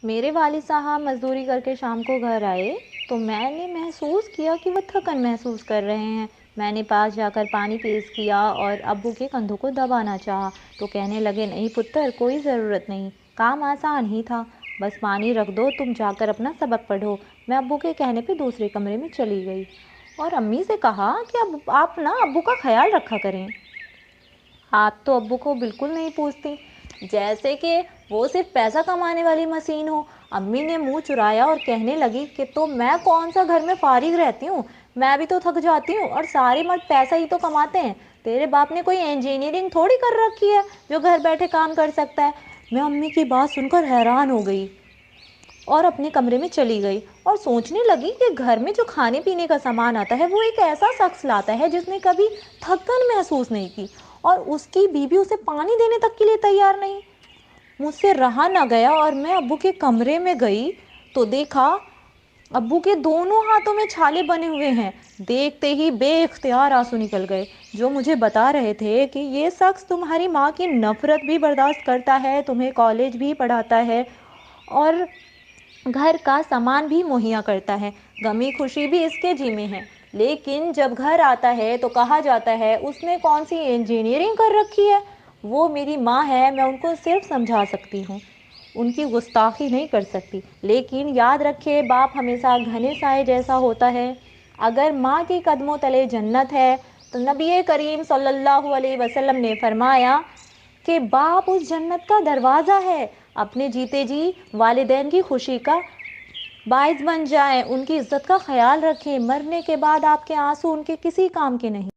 میرے والد صاحب مزدوری کر کے شام کو گھر آئے تو میں نے محسوس کیا کہ وہ تھکن محسوس کر رہے ہیں۔ میں نے پاس جا کر پانی پیش کیا اور ابو کے کندھوں کو دبانا چاہا تو کہنے لگے، نہیں پتر، کوئی ضرورت نہیں، کام آسان ہی تھا، بس پانی رکھ دو، تم جا کر اپنا سبق پڑھو۔ میں ابو کے کہنے پہ دوسرے کمرے میں چلی گئی اور امی سے کہا کہ اب آپ ابو کا خیال رکھا کریں۔ آپ تو ابو کو بالکل نہیں پوچھتی، جیسے کہ وہ صرف پیسہ کمانے والی مشین ہو۔ امی نے منہ چرایا اور کہنے لگی کہ تو میں کون سا گھر میں فارغ رہتی ہوں، میں بھی تو تھک جاتی ہوں اور سارے مرد پیسہ ہی تو کماتے ہیں۔ تیرے باپ نے کوئی انجینئرنگ تھوڑی کر رکھی ہے جو گھر بیٹھے کام کر سکتا ہے۔ میں امی کی بات سن کر حیران ہو گئی اور اپنے کمرے میں چلی گئی اور سوچنے لگی کہ گھر میں جو کھانے پینے کا سامان آتا ہے وہ ایک ایسا شخص لاتا ہے جس نے کبھی تھکن محسوس نہیں کی اور اس کی بیوی اسے پانی دینے تک کے لیے تیار نہیں۔ مجھ سے رہا نہ گیا اور میں ابو کے کمرے میں گئی تو دیکھا ابو کے دونوں ہاتھوں میں چھالے بنے ہوئے ہیں۔ دیکھتے ہی بے اختیار آنسو نکل گئے، جو مجھے بتا رہے تھے کہ یہ شخص تمہاری ماں کی نفرت بھی برداشت کرتا ہے، تمہیں کالج بھی پڑھاتا ہے اور گھر کا سامان بھی مہیا کرتا ہے، غمی خوشی بھی اس کے جی میں ہے، لیکن جب گھر آتا ہے تو کہا جاتا ہے اس نے کون سی انجینئرنگ کر رکھی ہے۔ وہ میری ماں ہے، میں ان کو صرف سمجھا سکتی ہوں، ان کی گستاخی نہیں کر سکتی، لیکن یاد رکھے باپ ہمیشہ گھنے سائے جیسا ہوتا ہے۔ اگر ماں کے قدموں تلے جنت ہے تو نبی کریم صلی اللہ علیہ وسلم نے فرمایا کہ باپ اس جنت کا دروازہ ہے۔ اپنے جیتے جی والدین کی خوشی کا باعث بن جائیں، ان کی عزت کا خیال رکھیں، مرنے کے بعد آپ کے آنسو ان کے کسی کام کے نہیں۔